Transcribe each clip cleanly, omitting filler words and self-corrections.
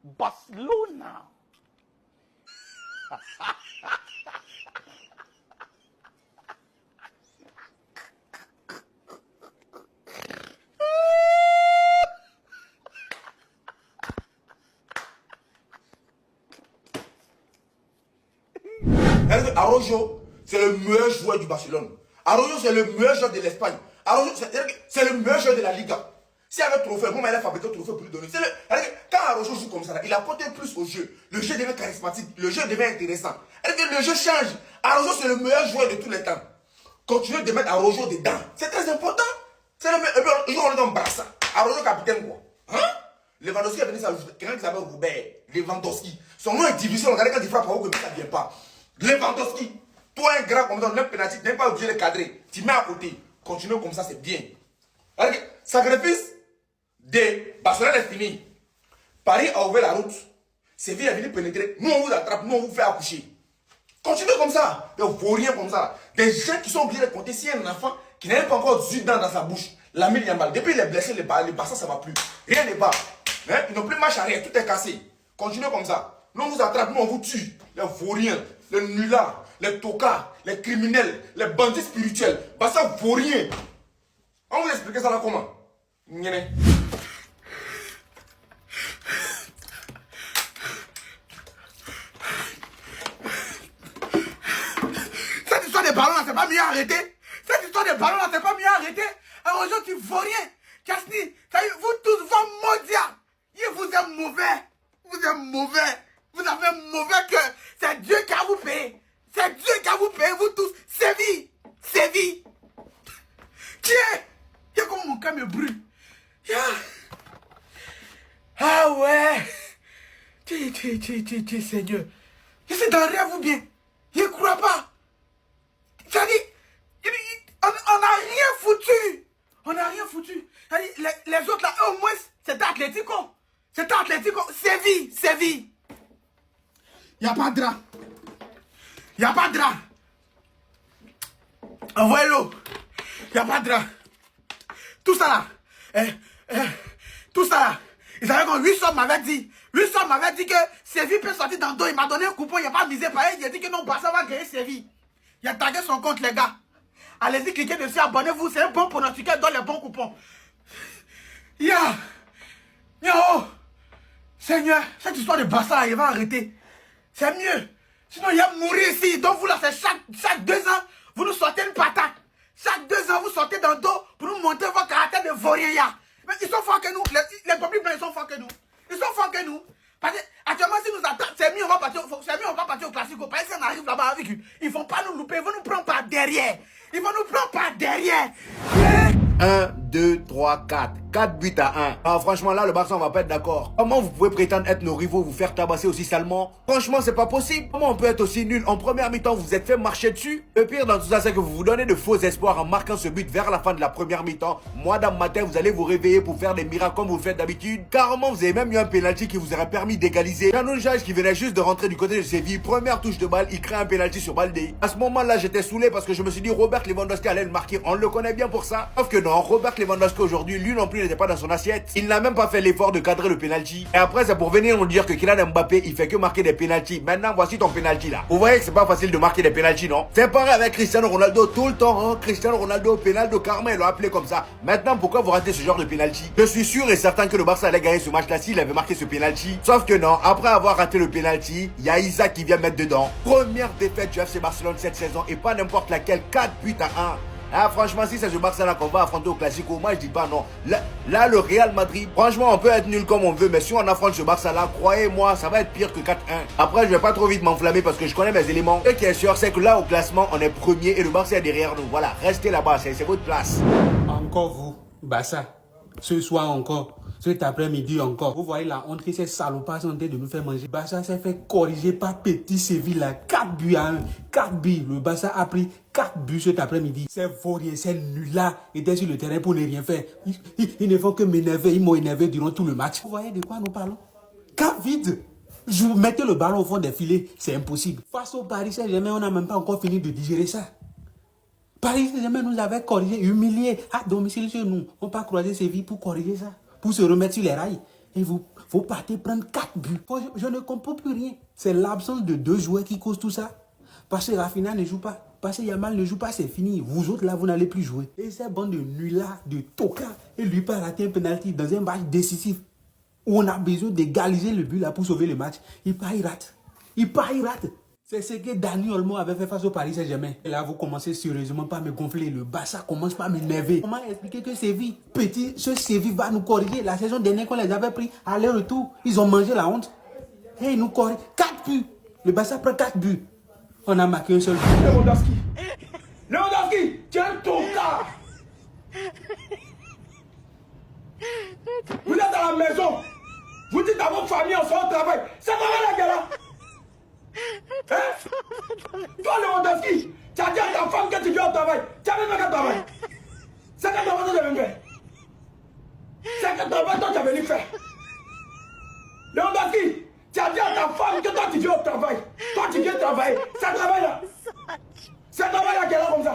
Barcelona. Araujo, c'est le meilleur joueur du Barcelone. Araujo, c'est le meilleur joueur de l'Espagne. Araujo, c'est le meilleur joueur de la Liga. S'il y avait un trophée, moi, il a fabriqué un trophée pour lui donner. Quand Araujo joue comme ça, il apporte plus au jeu. Le jeu devient charismatique, le jeu devient intéressant. Le jeu change. Araujo, c'est le meilleur joueur de tous les temps. Continuez de mettre Araujo dedans. C'est très important. C'est le meilleur. Je on est dans Barça. Araujo capitaine, quoi. Hein? Lewandowski est venu s'ajouter. Quelqu'un qui s'appelle Robert Lewandowski. Son nom est difficile. Regardez quand il frappe, que ça ne vient pas. Lewandowski. Toi, un grand comme ça, un penalty, tu n'es pas obligé de cadrer. Tu mets à côté. Continue comme ça, c'est bien. Sacrifice de Barcelone est fini. Paris a ouvert la route. Séville est venu pénétrer. Nous, on vous attrape. Nous, on vous fait accoucher. Continuez comme ça. Ne vaut rien comme ça. Des gens qui sont obligés de compter. Si un enfant qui n'a pas encore 18 dents dans sa bouche, la mine Yamal. Depuis il est blessé, les Barça, ça ne va plus. Rien n'est pas. Hein? Ils n'ont plus marche arrière. Tout est cassé. Continuez comme ça. Nous, on vous attrape. Nous, on vous tue. Les vauriens, les nullards, les tocards, les criminels, les bandits spirituels. Barça vaut rien. On va vous expliquer ça là comment? Cette histoire de ballon là, c'est pas mieux arrêter. Cette histoire de ballon là, c'est pas mieux arrêter. Alors aujourd'hui, tu vaux rien. Kasni, vous tous, vos maudits. Vous êtes mauvais. Vous êtes mauvais. Vous avez un mauvais cœur. C'est Dieu qui a vous payé. C'est Dieu qui a vous payé, vous tous. Séville. Séville. Tiens. Tiens comme mon cœur me brûle. Ah ouais. Tiens, Seigneur. Je suis dans le rêve ou bien. Je ne crois pas. C'est-à-dire, on n'a rien foutu. On n'a rien foutu. Les autres là, au moins, c'était Atlético. C'était Atlético. Séville, Séville. Il n'y a pas de drap. Il n'y a pas de drap. Envoyez-le. Il n'y a pas de drap. Tout ça là. Tout ça là. Ils avaient comme 800 m'avait dit. 800 m'avait dit que Séville peut sortir dans le dos. Il m'a donné un coupon. Il n'a pas misé par elle. Il a dit que non, Barça va gagner Séville. Il a tagué son compte, les gars. Allez-y, cliquez dessus, abonnez-vous. C'est un bon pronostiqueur, donne les bons coupons. Yo, Seigneur, cette histoire de Barça, il va arrêter. C'est mieux. Sinon, il va mourir ici. Donc, vous là, c'est chaque 2 ans, vous nous sortez une patate. Chaque 2 ans, vous sortez dans le dos pour nous montrer votre caractère de vaurien. Mais ils sont forts que nous. Les publics blancs, ils sont forts que nous. Ils sont forts que nous. Parce que actuellement, si nous attaquent, c'est mieux, on va partir au classico. Parce que si on arrive là-bas avec eux, ils ne vont pas nous louper. Ils vont nous prendre par derrière. Ils vont nous prendre par derrière. 1, 2, 3, 4. 4 buts à 1. Ah, franchement, là, le Barça, on va pas être d'accord. Comment vous pouvez prétendre être nos rivaux, vous faire tabasser aussi salement? Franchement, c'est pas possible. Comment on peut être aussi nul? En première mi-temps, vous vous êtes fait marcher dessus. Le pire dans tout ça, c'est que vous vous donnez de faux espoirs en marquant ce but vers la fin de la première mi-temps. Moi, dans le matin, vous allez vous réveiller pour faire des miracles comme vous le faites d'habitude. Carrément, vous avez même eu un penalty qui vous aurait permis d'égaliser. Jean Jage qui venait juste de rentrer du côté de Séville. Première touche de balle, il crée un penalty sur Baldé. À ce moment-là, j'étais saoulé parce que je me suis dit Robert Lewandowski allait le marquer. On le connaît bien pour ça. Sauf que non, Robert Lewandowski aujourd'hui, lui non plus n'était pas dans son assiette. Il n'a même pas fait l'effort de cadrer le penalty. Et après, c'est pour venir nous dire que Kylian Mbappé, il fait que marquer des penalties. Maintenant, voici ton penalty là. Vous voyez que c'est pas facile de marquer des penalties, non? C'est pareil avec Cristiano Ronaldo tout le temps. Hein? Cristiano Ronaldo, penalty Carmen, il l'a appelé comme ça. Maintenant, pourquoi vous ratez ce genre de penalty? Je suis sûr et certain que le Barça allait gagner ce match-là s'il avait marqué ce penalty. Sauf que non, après avoir raté le penalty, il y a Isaac qui vient mettre dedans. Première défaite du FC Barcelone cette saison et pas n'importe laquelle, 4 buts à 1. Ah, franchement, si c'est ce Barça-là qu'on va affronter au Classico, moi je dis pas non. Là, le Real Madrid, franchement, on peut être nul comme on veut, mais si on affronte ce Barça-là, croyez-moi, ça va être pire que 4-1. Après, je vais pas trop vite m'enflammer parce que je connais mes éléments. Ce qui est sûr, c'est que là, au classement, on est premier et le Barça est derrière nous. Voilà, restez là-bas, c'est votre place. Encore vous, Barça. Ce soir encore. Cet après-midi encore. Vous voyez la honte que ces salopards sont en train de nous faire manger. Barça s'est fait corriger par Petit Séville là. 4 buts à 1. 4 buts. Le Barça a pris 4 buts cet après-midi. Ces vauriens, ces nuls-là étaient sur le terrain pour ne rien faire. Ils ne font que m'énerver. Ils m'ont énervé durant tout le match. Vous voyez de quoi nous parlons? Cap vide. Je vous mettez le ballon au fond des filets. C'est impossible. Face au Paris Saint-Germain, on n'a même pas encore fini de digérer ça. Paris Saint-Germain nous avait corrigé, humilié. À domicile chez nous. On n'a pas croisé Séville pour corriger ça. Pour se remettre sur les rails. Et vous Faut partir prendre 4 buts. Je ne comprends plus rien. C'est l'absence de 2 joueurs qui cause tout ça. Parce que Rafinha ne joue pas. Parce que Yamal ne joue pas, c'est fini. Vous autres là, vous n'allez plus jouer. Et ces bandes de nullards, de tocards, et lui pas raté un penalty dans un match décisif où on a besoin d'égaliser le but là pour sauver le match. Il rate. C'est ce que Dani Olmo avait fait face au Paris Saint-Germain. Et là, vous commencez sérieusement pas à me gonfler. Le Barça commence pas à m'énerver. Comment expliquer que Séville, ce Séville va nous corriger? La saison dernière qu'on les avait pris à leur retour, ils ont mangé la honte. Et ils nous corrigent. 4 buts. Le Barça prend 4 buts. On a marqué un seul but. Lewandowski, tu es un tocard. Vous êtes à la maison. Vous dites à votre famille, on sort au travail. Ça va la gueule là. Hein? Toi, Lewandowski, tu as dit à ta femme que tu viens au travail. Tu as même pas qu'à travail. C'est qu'à travail que tu as venu faire. C'est qu'à travail que tu as venu faire. Lewandowski, tu as dit à ta femme que toi tu viens au travail. Toi tu viens travailler. Ça travaille là. Ça travaille là, qu'elle est comme ça.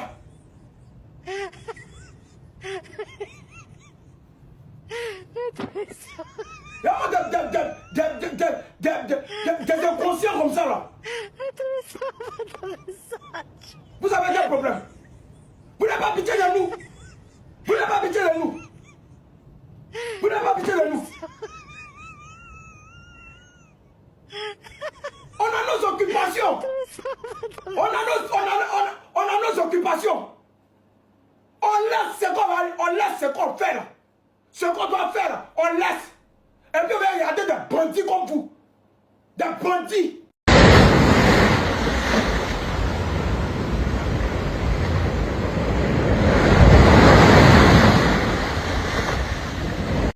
Il y a des inconscients comme ça là. Vous avez quel problème? Vous n'avez pas pitié de nous. Vous n'avez pas pitié de nous. Vous n'avez pas pitié de nous. On a nos occupations. On a nos occupations. On laisse ce qu'on fait là. Ce qu'on doit faire là, on laisse. Et puis on va regarder des bandits comme vous. Des bandits.